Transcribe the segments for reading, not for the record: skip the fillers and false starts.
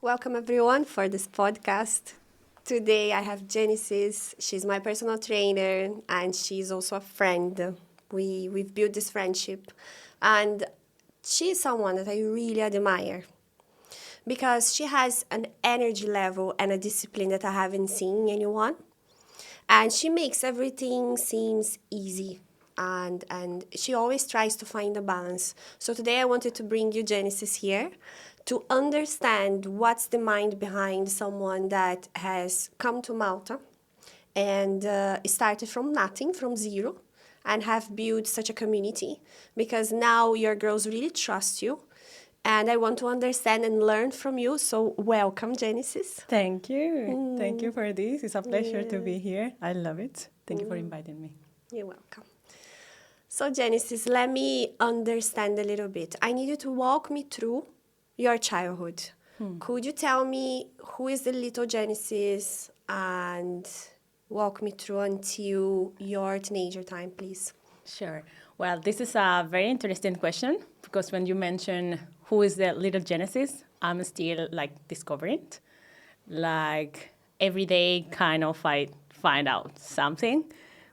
Welcome everyone for this podcast. Today I have Genesis. She's my personal trainer and she's also a friend. We've built this friendship and she's someone that I really admire because she has an energy level and a discipline that I haven't seen in anyone. And she makes everything seems easy and she always tries to find a balance. So today I wanted to bring you Genesis here to understand what's the mind behind someone that has come to Malta and started from nothing, from zero, and have built such a community because now your girls really trust you. And I want to understand and learn from you. So, welcome, Genesis. Thank you. Thank you for this. It's a pleasure to Yeah, be here. I love it. Thank you for inviting me. you're welcome. So, Genesis, let me understand a little bit. I need you to walk me through your childhood. Could you tell me who is the little Genesis and walk me through until your teenager time, please? Sure. Well, this is a very interesting question because when you mention who is the little Genesis, I'm still like discovering it. Like every day, kind of, I find out something,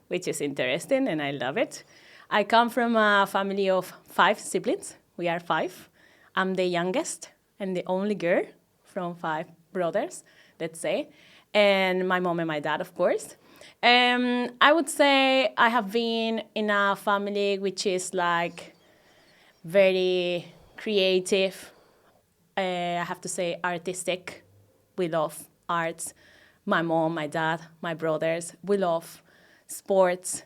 which is interesting and I love it. I come from a family of 5 siblings. We are 5. I'm the youngest and the only girl from 5 brothers, let's say, and my mom and my dad, of course. I would say I have been in a family which is like very creative. I have to say artistic. We love arts. My mom, my dad, my brothers, we love sports.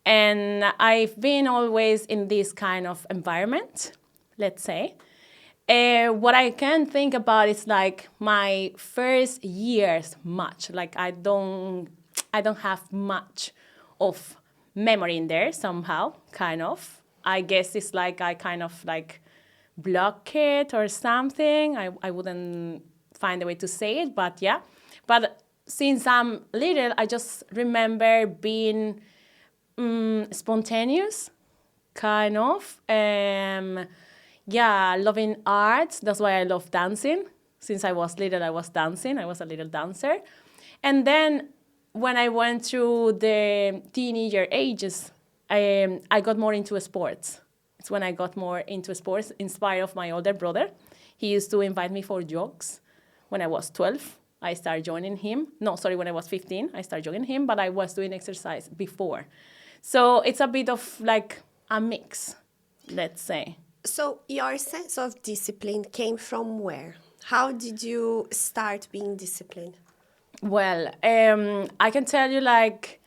And I've been always in this kind of environment, let's say. What I can think about is like my first years much. Like I don't have much of memory in there somehow, kind of. I guess it's like I kind of like block it or something. I wouldn't find a way to say it, but yeah. But since I'm little, I just remember being spontaneous, kind of. Yeah, loving art. That's why I love dancing. Since I was little, I was dancing. I was a little dancer. And then when I went through the teenager ages, I got more into sports. It's when I got more into sports, inspired of my older brother. He used to invite me for jogs. When I was 12, I started joining him. No, sorry, when I was 15, I started joining him, but I was doing exercise before. So it's a bit of like a mix, let's say. So, your sense of discipline came from where? How did you start being disciplined? Well, I can tell you like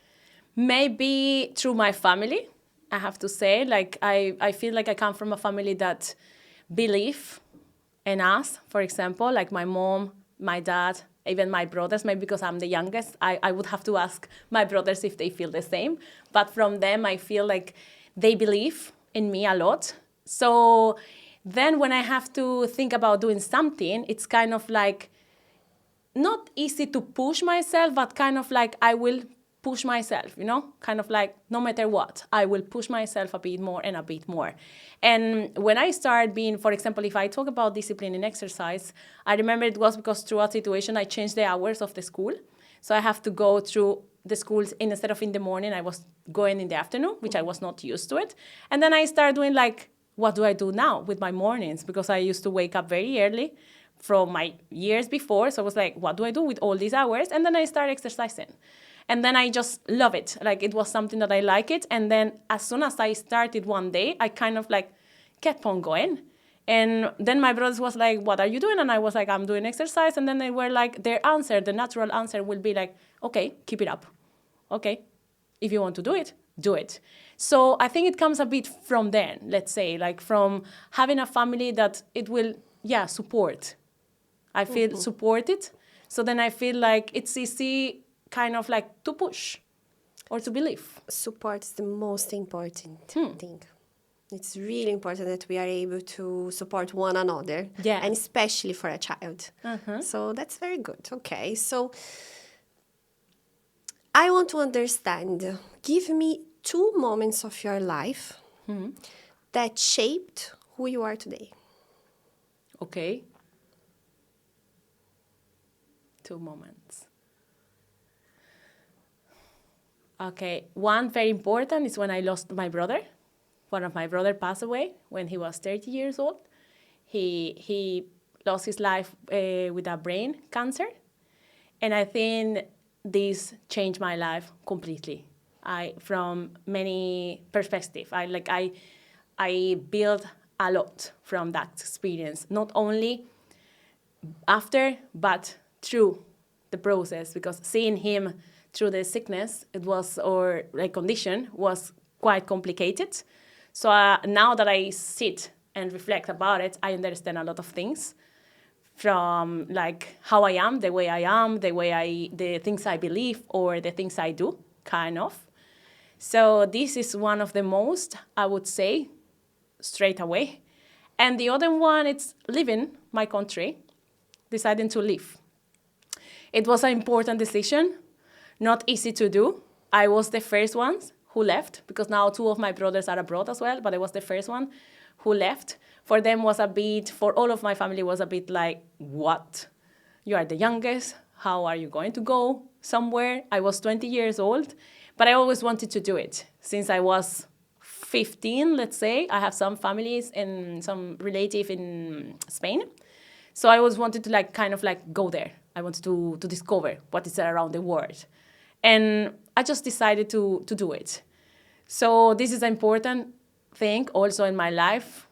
maybe through my family, I have to say. Like I feel like I come from a family that believe in us, for example, like my mom, my dad, even my brothers, maybe because I'm the youngest, I would have to ask my brothers if they feel the same. But from them, I feel like they believe in me a lot. So then when I have to think about doing something, it's kind of like not easy to push myself, but kind of like I will push myself, kind of like no matter what, I will push myself a bit more and a bit more. And when I started being, for example, if I talk about discipline in exercise, I remember it was because through a situation I changed the hours of the school. So I have to go through the schools instead of in the morning, I was going in the afternoon, which I was not used to it. And then I started doing like, what do I do now with my mornings? Because I used to wake up very early from my years before. So I was like, what do I do with all these hours? And then I started exercising. And then I just love it. Like it was something that I like it. And then as soon as I started one day, I kind of like kept on going. And then my brothers was like, what are you doing? And I was like, I'm doing exercise. And then they were like, their answer, the natural answer will be like, okay, keep it up. Okay, if you want to do it, do it. So I think it comes a bit from then, let's say, like from having a family that it will, yeah, support. I feel supported. So then I feel like it's easy kind of like to push or to believe. Support is the most important thing. It's really important that we are able to support one another, Yeah. and especially for a child. So that's very good. Okay, so I want to understand. Give me 2 moments of your life that shaped who you are today. Okay. two moments. Okay, one very important is when I lost my brother. One of my brother passed away when he was 30 years old. He lost his life with a brain cancer. And I think this changed my life completely. From many perspectives. I built a lot from that experience, not only after, but through the process, because seeing him through the sickness, or like condition, was quite complicated. So now that I sit and reflect about it, I understand a lot of things from like how I am, the way I am, the things I believe or the things I do, kind of. So this is one of the most, I would say, straight away. And the other one, it's leaving my country, deciding to leave. It was an important decision, not easy to do. I was the first one who left, because now two of my brothers are abroad as well, but I was the first one who left. For them for all of my family was a bit like, what? You are the youngest, how are you going to go somewhere? I was 20 years old, but I always wanted to do it. Since I was 15, let's say, I have some families and some relative in Spain. So I always wanted to kind of go there. I wanted to discover what is around the world. And I just decided to do it. So this is an important thing also in my life.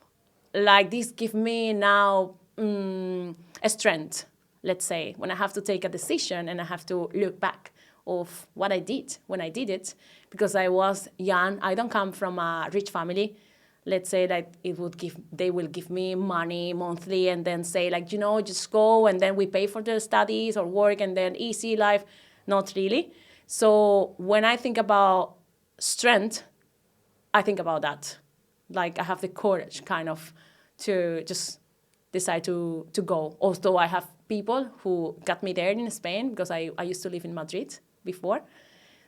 Like this gives me now a strength, let's say, when I have to take a decision and I have to look back of what I did when I did it, because I was young. I don't come from a rich family. Let's say that they will give me money monthly and then say just go and then we pay for the studies or work and then easy life. Not really. So when I think about strength, I think about that. I have the courage kind of to just decide to go. Although I have people who got me there in Spain, because I used to live in Madrid before.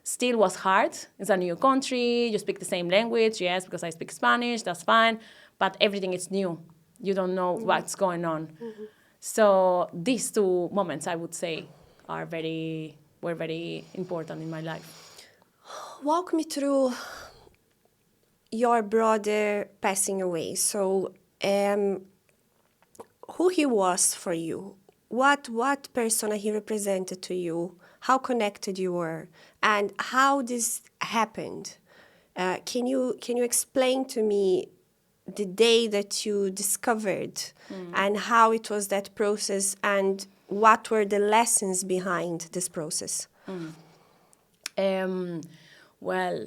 Still was hard. It's a new country. You speak the same language. Yes, because I speak Spanish. That's fine. But everything is new. You don't know what's going on. Mm-hmm. So these two moments, I would say, were very important in my life. Walk me through your brother passing away. So who he was for you? What persona he represented to you? How connected you were, and how this happened? Can you explain to me the day that you discovered and how it was that process, and what were the lessons behind this process? Well,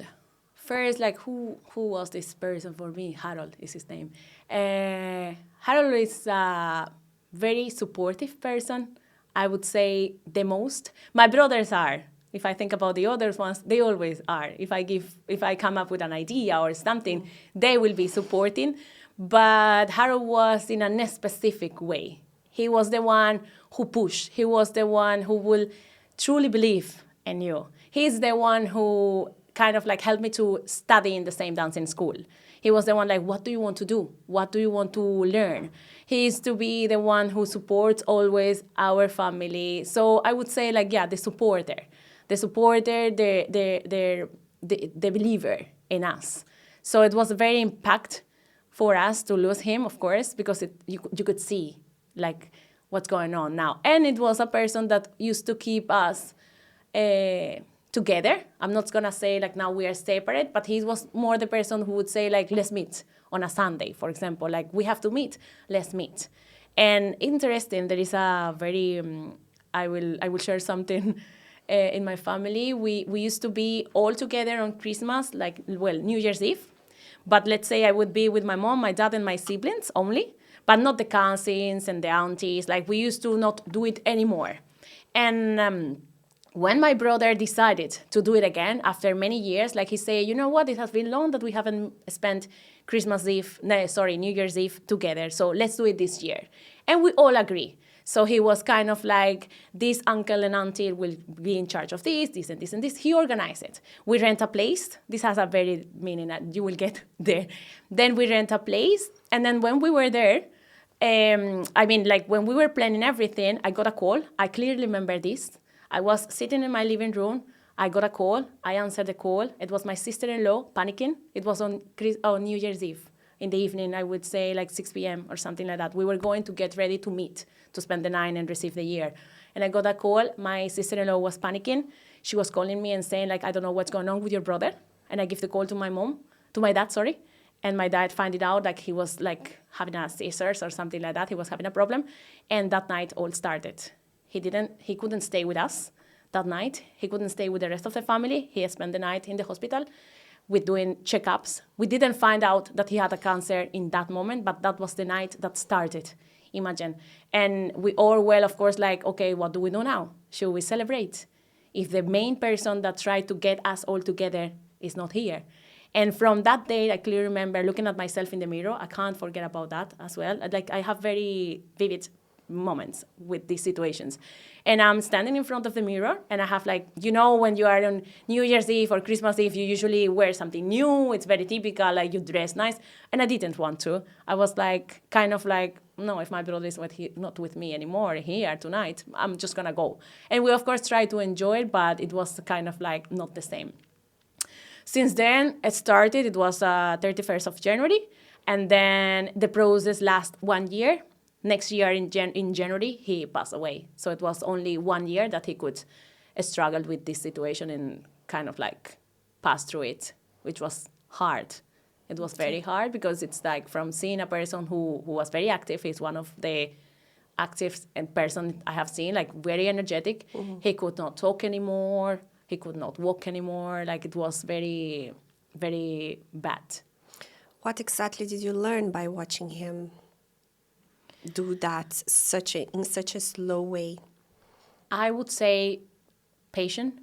first, who was this person for me? Harold is his name. Harold is a very supportive person. I would say the most. My brothers are. If I think about the other ones, they always are. If I come up with an idea or something, they will be supporting. But Harold was in a specific way. He was the one who pushed. He was the one who will truly believe in you. He's the one who kind of helped me to study in the same dance in school. He was the one what do you want to do? What do you want to learn? He used to be the one who supports always our family. So I would say the supporter, the believer in us. So it was a very impact for us to lose him, of course, because you could see what's going on now. And it was a person that used to keep us together. I'm not gonna say now we are separate, but he was more the person who would say let's meet on a Sunday, for example. We have to meet, let's meet. And interesting, there is a very I will share something in my family. We used to be all together on Christmas, New Year's Eve. But let's say I would be with my mom, my dad, and my siblings only, but not the cousins and the aunties. We used to not do it anymore. And when my brother decided to do it again after many years, he said, you know what, it has been long that we haven't spent New Year's Eve together, so let's do it this year. And we all agree. So he was kind of this uncle and auntie will be in charge of this, this, and this, and this. He organized it. We rent a place. This has a very meaning that you will get there. Then we rent a place. And then when we were there, I mean, like when we were planning everything, I got a call. I clearly remember this. I was sitting in my living room. I got a call. I answered the call. It was my sister-in-law panicking. It was on New Year's Eve in the evening, I would say like 6 p.m. or something like that. We were going to get ready to meet to spend the night and receive the year. And I got a call. My sister-in-law was panicking. She was calling me and saying like, I don't know what's going on with your brother. And I give the call to my dad, sorry. And my dad found it out like he was like having a seizures or something like that. He was having a problem. And that night all started. He couldn't stay with us that night. He couldn't stay with the rest of the family. He spent the night in the hospital with doing checkups. We didn't find out that he had a cancer in that moment, but that was the night that started, imagine. And we all were, of course, like, okay, what do we do now? Should we celebrate? If the main person that tried to get us all together is not here. And from that day, I clearly remember looking at myself in the mirror. I can't forget about that as well. Like, I have very vivid moments with these situations. And I'm standing in front of the mirror, and I have like, you know, when you are on New Year's Eve or Christmas Eve, you usually wear something new. It's very typical, like you dress nice. And I didn't want to. I was like, kind of like, no, if my brother is not with me anymore here tonight, I'm just gonna go. And we, of course, tried to enjoy it, but it was kind of like not the same. Since then, it started, it was 31st of January, and then the process last 1 year. Next year in January, he passed away. So it was only 1 year that he could struggle with this situation and kind of like pass through it, which was hard. It was very hard because it's like from seeing a person who was very active, he's one of the active and person I have seen, like very energetic. Mm-hmm. He could not talk anymore. He could not walk anymore. Like it was very, very bad. What exactly did you learn by watching him do that in such a slow way? I would say patient,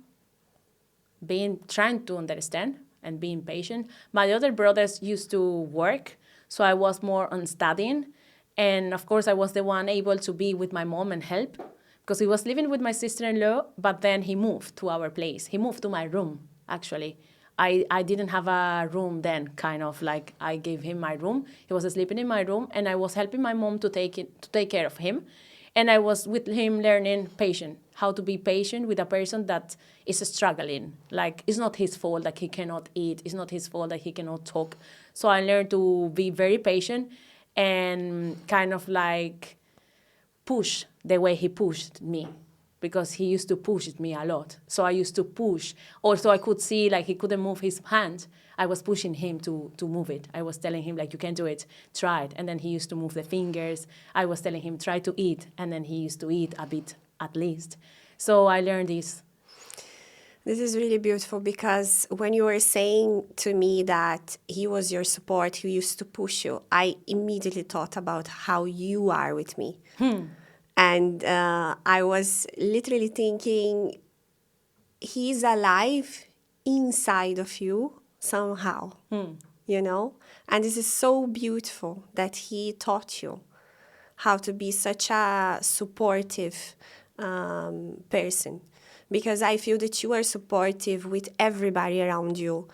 trying to understand and being patient. My other brothers used to work, so I was more on studying. And of course, I was the one able to be with my mom and help because he was living with my sister-in-law, but then he moved to our place. He moved to my room, actually. I didn't have a room then, kind of like I gave him my room. He was sleeping in my room, and I was helping my mom to take care of him. And I was with him learning patient, how to be patient with a person that is struggling. Like, it's not his fault that he cannot eat. It's not his fault that he cannot talk. So I learned to be very patient and kind of like push the way he pushed me, because he used to push me a lot. So I used to push. Also, I could see, like, he couldn't move his hand. I was pushing him to move it. I was telling him, like, you can do it, try it. And then he used to move the fingers. I was telling him, try to eat. And then he used to eat a bit at least. So I learned this. This is really beautiful, because when you were saying to me that he was your support, he used to push you, I immediately thought about how you are with me. And I was literally thinking, he's alive inside of you somehow, you know? And this is so beautiful that he taught you how to be such a supportive person. Because I feel that you are supportive with everybody around you,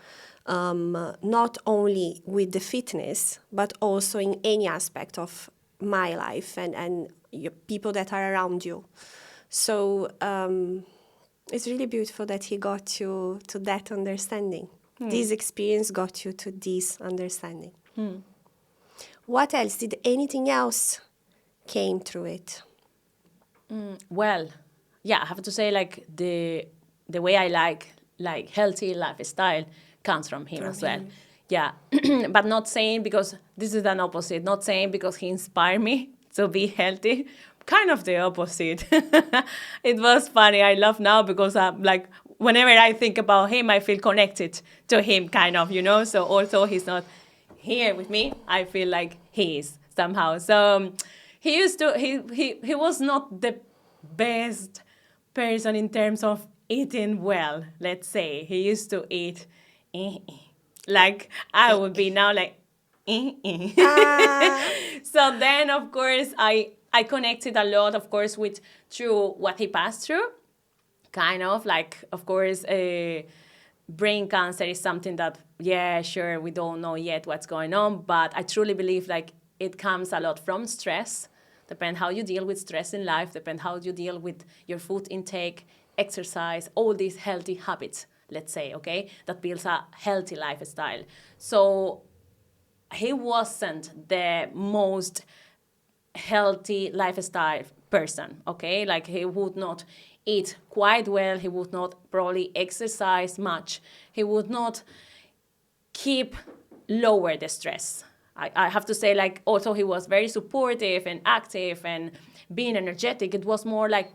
not only with the fitness, but also in any aspect of my life and your people that are around you. So it's really beautiful that he got you to that understanding. This experience got you to this understanding. What else? Did anything else came through it? Well, yeah, I have to say, like, the way I like healthy lifestyle comes from him as well. Yeah, but not saying because this is an opposite. Not saying because he inspired me to be healthy. Kind of the opposite. It was funny. I laugh now because like whenever I think about him, I feel connected to him, kind of, you know. So although he's not here with me, I feel like he is somehow. So he used to. He was not the best person in terms of eating well. Let's say he used to eat. Like I would be now like, So then, of course, I connected a lot, of course, through what he passed through. Kind of like, of course, brain cancer is something that, yeah, sure, we don't know yet what's going on, but I truly believe like it comes a lot from stress. Depend how you deal with stress in life. Depend how you deal with your food intake, exercise, all these healthy habits. Let's say, okay, that builds a healthy lifestyle. So he wasn't the most healthy lifestyle person, okay? Like he would not eat quite well, he would not probably exercise much, he would not keep lower the stress. I have to say, like, also he was very supportive and active and being energetic. It was more like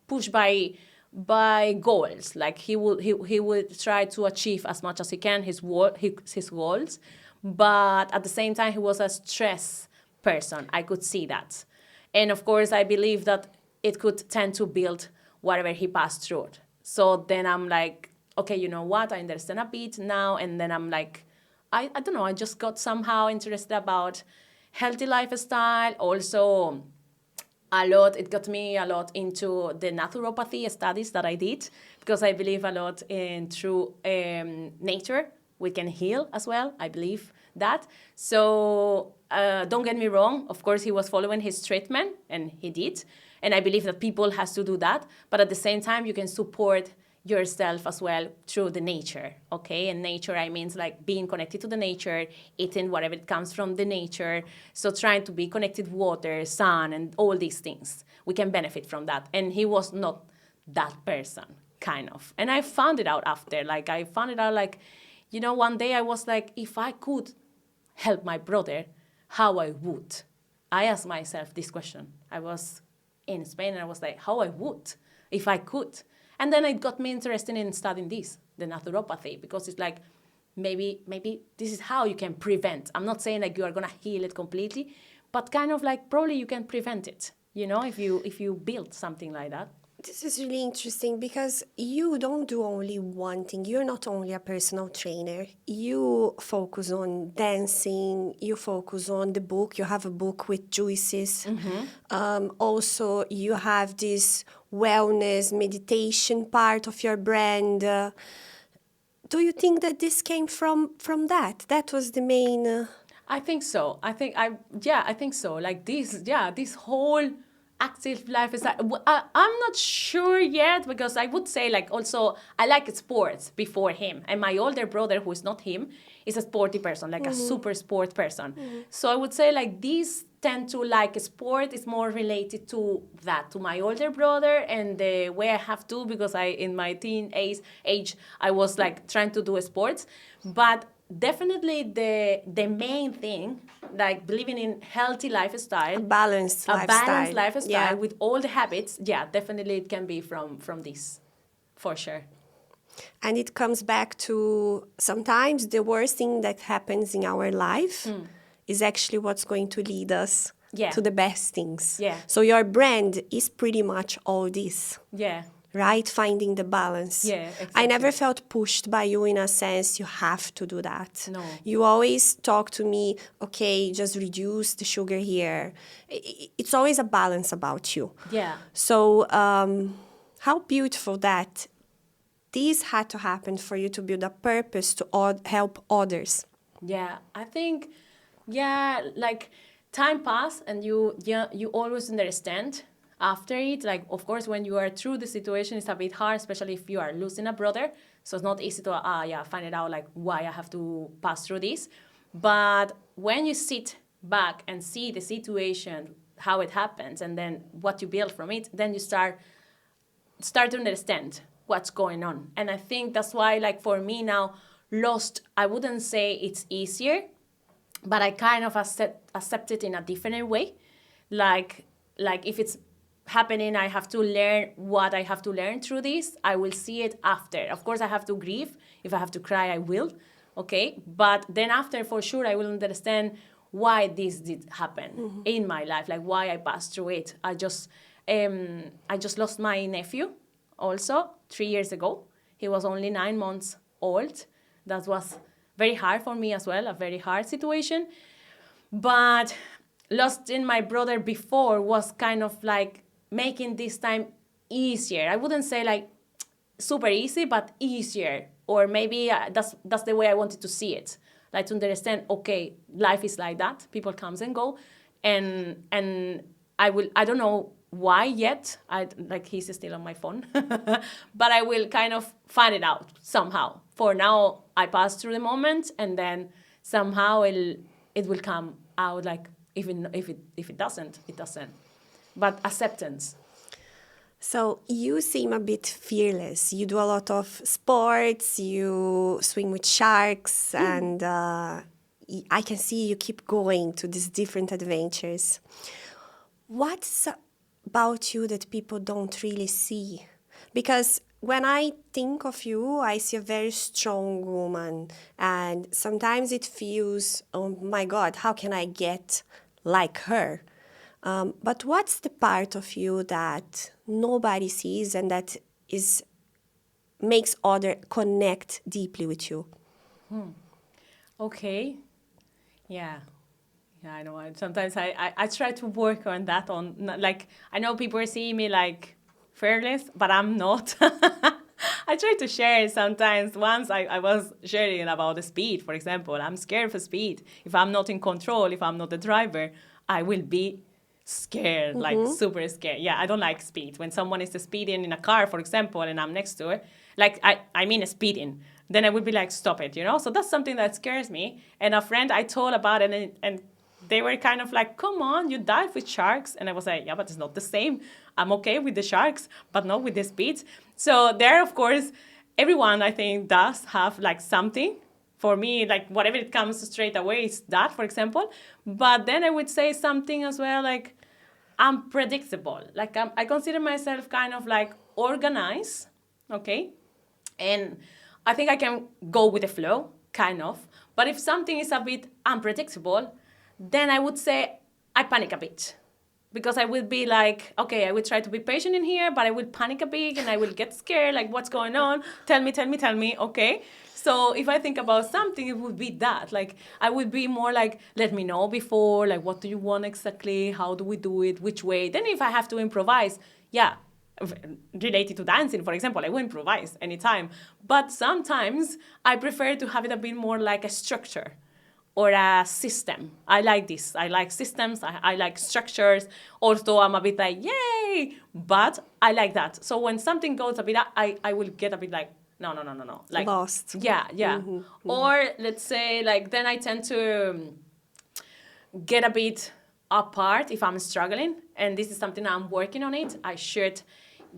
pushed by goals. Like he would try to achieve as much as he can his goals, but at the same time he was a stress person. I could see that, and of course I believe that it could tend to build whatever he passed through. So then I'm like, okay, you know what? I understand a bit now, and then I'm like, I don't know. I just got somehow interested about healthy lifestyle. Also, it got me a lot into the naturopathy studies that I did, because I believe a lot in through nature we can heal as well. I believe that. So don't get me wrong. Of course, he was following his treatment, and he did. And I believe that people has to do that. But at the same time, you can support yourself as well through the nature, okay? And nature, I means like being connected to the nature, eating whatever it comes from the nature. So trying to be connected water, sun, and all these things. We can benefit from that. And he was not that person, kind of. And I found it out after. One day I was like, if I could help my brother, how I would. I asked myself this question. I was in Spain, and I was like, how I would if I could. And then it got me interested in studying this, the naturopathy, because it's like, maybe this is how you can prevent. I'm not saying like you are going to heal it completely, but kind of like probably you can prevent it, if you build something like that. This is really interesting because you don't do only one thing. You're not only a personal trainer. You focus on dancing. You focus on the book. You have a book with juices. Also, you have this wellness, meditation part of your brand. Do you think that this came from that? That was the main... I think so. I think so. Like this whole active lifestyle. I'm not sure yet, because I would say like also I like sports before him, and my older brother, who is not him, is a sporty person, like a super sport person. So I would say like these tend to like sport is more related to that, to my older brother, and the way I have to, because I in my teen age I was like trying to do sports, but definitely the main thing, like believing in healthy lifestyle, A balanced lifestyle. Yeah. with all the habits, definitely it can be from this, for sure. And it comes back to sometimes the worst thing that happens in our life is actually what's going to lead us to the best things. Yeah. So your brand is pretty much all this. Yeah. Right? Finding the balance. Yeah, exactly. I never felt pushed by you in a sense, you have to do that. No. You always talk to me, okay, just reduce the sugar here. It's always a balance about you. Yeah. So how beautiful that this had to happen for you to build a purpose to help others. Yeah, I think, like time passed, and you always understand after it. Like, of course, when you are through the situation, it's a bit hard, especially if you are losing a brother. So it's not easy to find it out like why I have to pass through this. But when you sit back and see the situation, how it happens, and then what you build from it, then you start to understand what's going on. And I think that's why, like, for me now, lost, I wouldn't say it's easier, but I kind of accept it in a different way. Like if it's happening, I have to learn what I have to learn through this. I will see it after. Of course, I have to grieve. If I have to cry, I will. Okay? But then after, for sure, I will understand why this did happen in my life, like why I passed through it. I just lost my nephew also 3 years ago. He was only 9 months old. That was very hard for me as well, a very hard situation. But losing my brother before was kind of like making this time easier. I wouldn't say like super easy, but easier. Or maybe that's the way I wanted to see it. like to understand, okay, life is like that. People comes and go, and I don't know why yet. Like he's still on my phone, but I will kind of find it out somehow. For now, I pass through the moment, and then somehow it will come out. Like even if it doesn't, it doesn't. But acceptance. So you seem a bit fearless. You do a lot of sports, you swim with sharks, and I can see you keep going to these different adventures. What's about you that people don't really see? Because when I think of you, I see a very strong woman, and sometimes it feels, oh my God, how can I get like her? But what's the part of you that nobody sees and that is makes other connect deeply with you? Okay. Yeah. Yeah, I know. Sometimes I try to work on that. Like, I know people are seeing me like fearless, but I'm not. I try to share it sometimes. Once I was sharing about the speed, for example. I'm scared for speed. If I'm not in control, if I'm not the driver, I will be scared, like super scared. Yeah, I don't like speed. When someone is speeding in a car, for example, and I'm next to it, like I mean speeding, then I would be like, stop it, you know? So that's something that scares me. And a friend I told about it, and they were kind of like, come on, you dive with sharks. And I was like, yeah, but it's not the same. I'm okay with the sharks, but not with the speeds. So there, of course, everyone I think does have like something. For me, like whatever it comes straight away is that, for example. But then I would say something as well, like unpredictable. Like I consider myself kind of like organized, okay? And I think I can go with the flow, kind of. But if something is a bit unpredictable, then I would say I panic a bit. Because I will be like, okay, I will try to be patient in here, but I will panic a bit and I will get scared, like, what's going on? Tell me, okay? So if I think about something, it would be that. Like, I would be more like, let me know before, like, what do you want exactly? How do we do it? Which way? Then if I have to improvise, yeah, related to dancing, for example, I will improvise anytime. But sometimes I prefer to have it a bit more like a structure or a system. I like this. I like systems. I like structures. Also, I'm a bit like, yay! But I like that. So when something goes a bit, I will get a bit like, no. Like, Lost. yeah. Or let's say, like, then I tend to get a bit apart if I'm struggling. And this is something I'm working on it. I should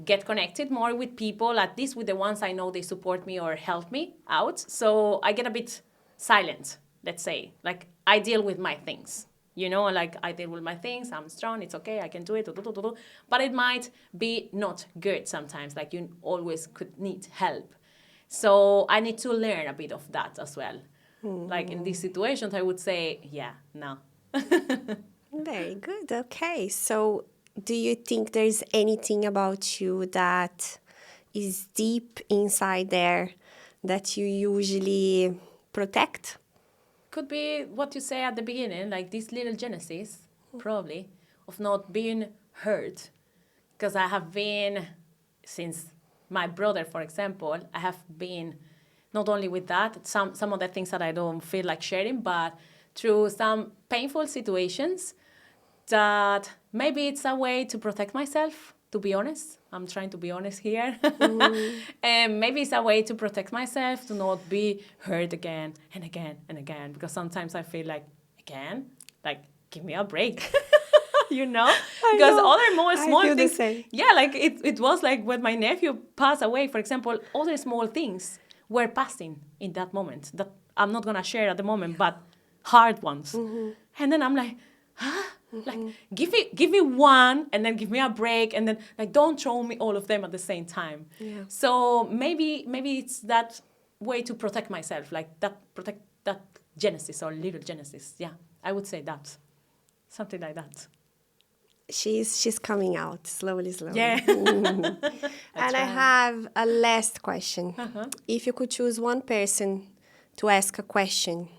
get connected more with people, at least with the ones I know they support me or help me out. So I get a bit silent, let's say. Like I deal with my things. You know, like I deal with my things, I'm strong, it's okay, I can do it, but it might be not good sometimes, like you always could need help. So I need to learn a bit of that as well. Like in these situations, I would say, yeah, no. Very good. Okay. So, do you think there's anything about you that is deep inside there that you usually protect? Could be what you say at the beginning, like this little genesis, probably, of not being hurt. Because I have been, since my brother, for example, I have been not only with that, some of the things that I don't feel like sharing, but through some painful situations that maybe it's a way to protect myself, to be honest. I'm trying to be honest here. And maybe it's a way to protect myself, to not be hurt again and again and again. Because sometimes I feel like, again? Like, give me a break. You know? Because know. other more I small feel the things. same. Yeah, like it was like when my nephew passed away, for example, other small things were passing in that moment that I'm not going to share at the moment, but hard ones. And then I'm like, huh? Like give me one and then give me a break and then like don't throw me all of them at the same time. Yeah. So maybe it's that way to protect myself, like that protect that genesis or little genesis. Yeah, I would say that. Something like that. She's coming out slowly. Yeah. And I have a last question. If you could choose one person to ask a question,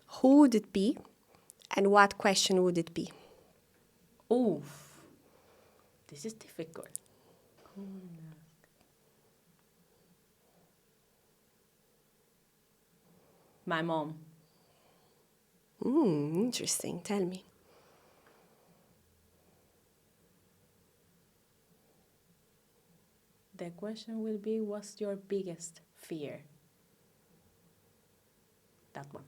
who would it be and what question would it be? Oof. This is difficult. My mom. Interesting. Tell me. The question will be, what's your biggest fear? That one.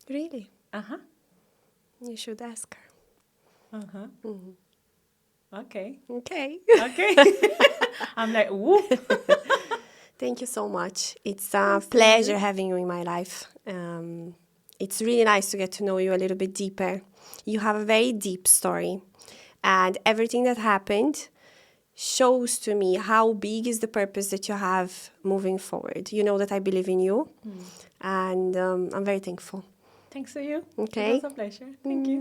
Really? Uh-huh. You should ask her. Uh-huh. Okay. Okay. Okay. I'm like, whoop. Thank you so much. It's a pleasure having you in my life. It's really nice to get to know you a little bit deeper. You have a very deep story, and everything that happened shows to me how big is the purpose that you have moving forward. You know that I believe in you, and I'm very thankful. Thanks to you. Okay. It was a pleasure. Thank you.